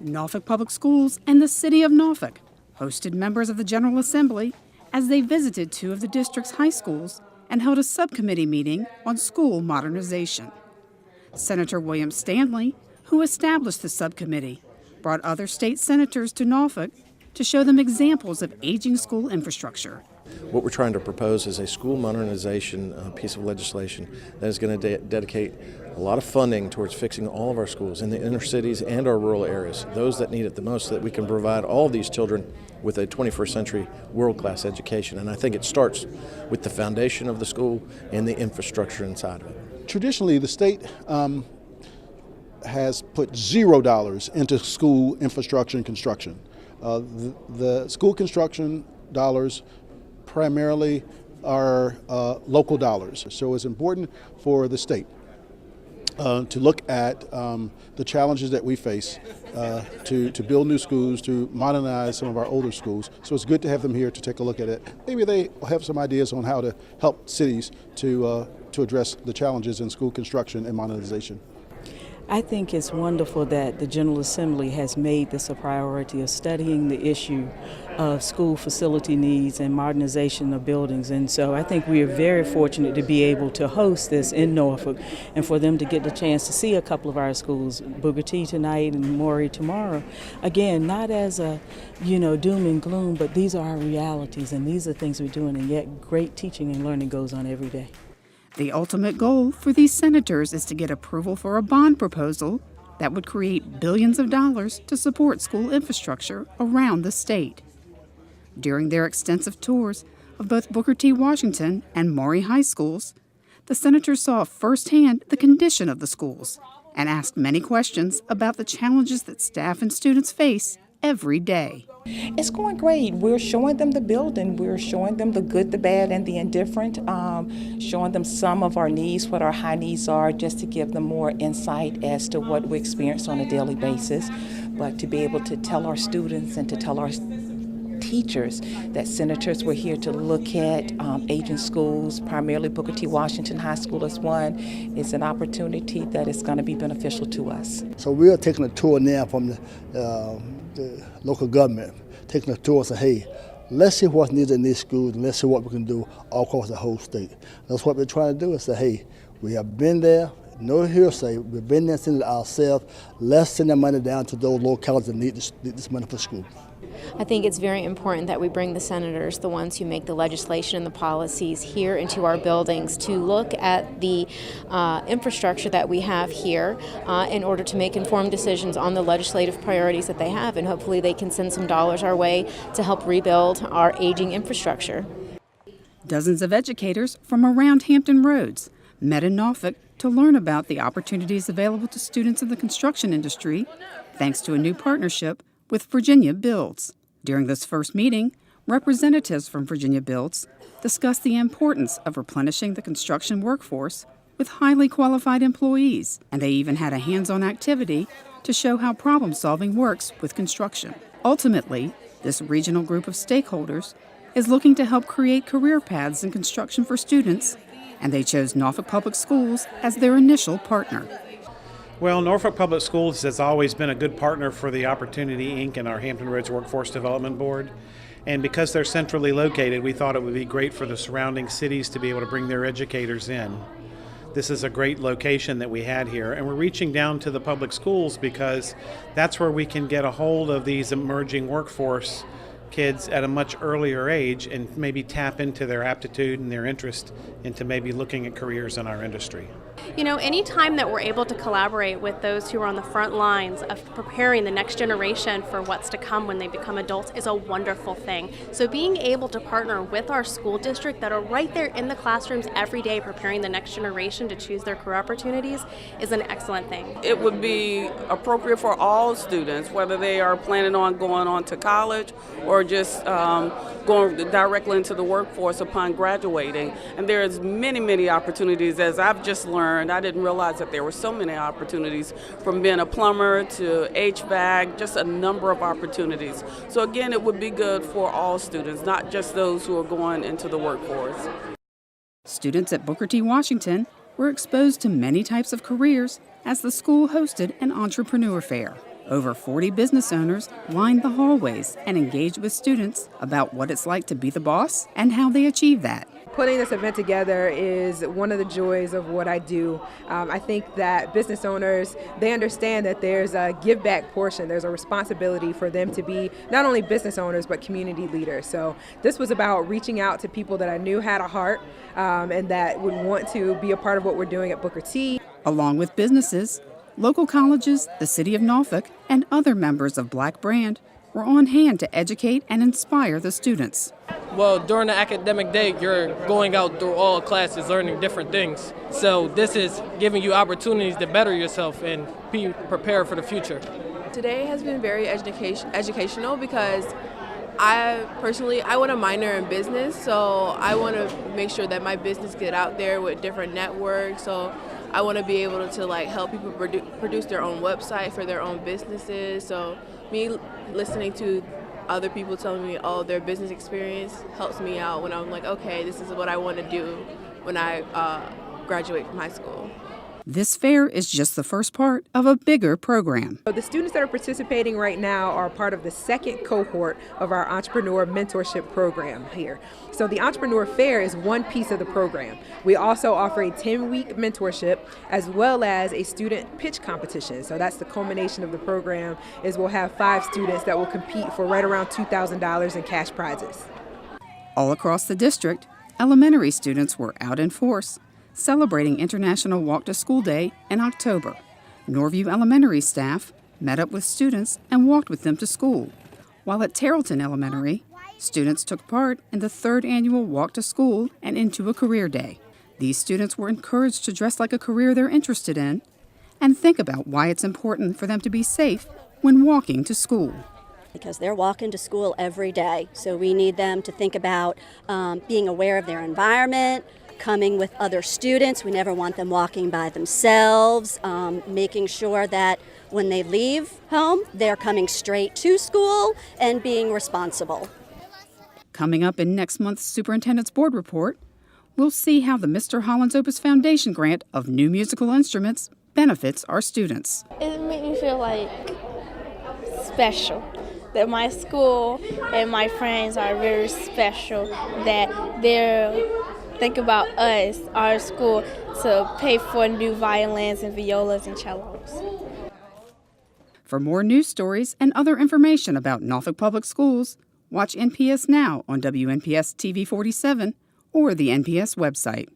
Norfolk Public Schools and the City of Norfolk hosted members of the General Assembly as they visited two of the district's high schools and held a subcommittee meeting on school modernization. Senator William Stanley, who established the subcommittee, brought other state senators to Norfolk to show them examples of aging school infrastructure. What we're trying to propose is a school modernization piece of legislation that is going to dedicate a lot of funding towards fixing all of our schools in the inner cities and our rural areas, those that need it the most, so that we can provide all of these children with a 21st century world-class education. And I think it starts with the foundation of the school and the infrastructure inside of it. Traditionally, the state has put $0 into school infrastructure and construction. The school construction dollars primarily are local dollars. So it's important for the state to look at the challenges that we face to build new schools, to modernize some of our older schools. So it's good to have them here to take a look at it. Maybe they have some ideas on how to help cities to address the challenges in school construction and modernization. I think it's wonderful that the General Assembly has made this a priority of studying the issue of school facility needs and modernization of buildings. And so I think we are very fortunate to be able to host this in Norfolk and for them to get the chance to see a couple of our schools, Booker T tonight and Maury tomorrow. Again, not as a, doom and gloom, but these are our realities and these are things we're doing, and yet great teaching and learning goes on every day. The ultimate goal for these senators is to get approval for a bond proposal that would create billions of dollars to support school infrastructure around the state. During their extensive tours of both Booker T. Washington and Maury High Schools, the senators saw firsthand the condition of the schools and asked many questions about the challenges that staff and students face every day. It's going great. We're showing them the building. We're showing them the good, the bad, and the indifferent, showing them some of our needs, what our high needs are, just to give them more insight as to what we experience on a daily basis. But to be able to tell our students and to tell our teachers that senators were here to look at aging schools, primarily Booker T. Washington High School as one, is an opportunity that is going to be beneficial to us. So we are taking a tour now from the local government, taking a tour and say, hey, let's see what's needed in these schools and let's see what we can do all across the whole state. That's what we're trying to do, is say, hey, we have been there, no hearsay, we've been there, sending it ourselves, let's send the money down to those localities that need this money for school. I think it's very important that we bring the senators, the ones who make the legislation and the policies, here into our buildings to look at the infrastructure that we have here in order to make informed decisions on the legislative priorities that they have, and hopefully they can send some dollars our way to help rebuild our aging infrastructure. Dozens of educators from around Hampton Roads met in Norfolk to learn about the opportunities available to students in the construction industry thanks to a new partnership with Virginia Builds. During this first meeting, representatives from Virginia Builds discussed the importance of replenishing the construction workforce with highly qualified employees, and they even had a hands-on activity to show how problem-solving works with construction. Ultimately, this regional group of stakeholders is looking to help create career paths in construction for students, and they chose Norfolk Public Schools as their initial partner. Well, Norfolk Public Schools has always been a good partner for the Opportunity, Inc. and our Hampton Roads Workforce Development Board. And because they're centrally located, we thought it would be great for the surrounding cities to be able to bring their educators in. This is a great location that we had here, and we're reaching down to the public schools because that's where we can get a hold of these emerging workforce kids at a much earlier age and maybe tap into their aptitude and their interest into maybe looking at careers in our industry. Any time that we're able to collaborate with those who are on the front lines of preparing the next generation for what's to come when they become adults is a wonderful thing. So being able to partner with our school district that are right there in the classrooms every day preparing the next generation to choose their career opportunities is an excellent thing. It would be appropriate for all students, whether they are planning on going on to college or just going directly into the workforce upon graduating. And there's many opportunities, as I've just learned. I didn't realize that there were so many opportunities, from being a plumber to HVAC, just a number of opportunities. So again, it would be good for all students, not just those who are going into the workforce. Students at Booker T. Washington were exposed to many types of careers as the school hosted an entrepreneur fair. Over 40 business owners lined the hallways and engaged with students about what it's like to be the boss and how they achieve that. Putting this event together is one of the joys of what I do. I think that business owners, they understand that there's a give back portion. There's a responsibility for them to be not only business owners, but community leaders. So this was about reaching out to people that I knew had a heart and that would want to be a part of what we're doing at Booker T. Along with businesses, local colleges, the City of Norfolk, and other members of Black Brand were on hand to educate and inspire the students. Well, during the academic day, you're going out through all classes, learning different things. So this is giving you opportunities to better yourself and be prepared for the future. Today has been very educational because I want to minor in business, so I want to make sure that my business get out there with different networks. So I want to be able to help people produce their own website for their own businesses. So me listening to other people telling me their business experience helps me out when I'm like, okay, this is what I want to do when I graduate from high school. This fair is just the first part of a bigger program. So the students that are participating right now are part of the second cohort of our Entrepreneur Mentorship Program here. So the Entrepreneur Fair is one piece of the program. We also offer a 10-week mentorship as well as a student pitch competition. So that's the culmination of the program, is we'll have 5 students that will compete for right around $2,000 in cash prizes. All across the district, elementary students were out in force, celebrating International Walk to School Day in October. Norview Elementary staff met up with students and walked with them to school, while at Tarleton Elementary, students took part in the 3rd annual Walk to School and Into a Career Day. These students were encouraged to dress like a career they're interested in and think about why it's important for them to be safe when walking to school. Because they're walking to school every day, so we need them to think about being aware of their environment, coming with other students. We never want them walking by themselves, making sure that when they leave home, they're coming straight to school and being responsible. Coming up in next month's Superintendent's Board Report, we'll see how the Mr. Holland's Opus Foundation grant of new musical instruments benefits our students. It made me feel like special, that my school and my friends are very special, that they're think about us, our school, to pay for new violins and violas and cellos. For more news stories and other information about Norfolk Public Schools, watch NPS Now on WNPS-TV 47 or the NPS website.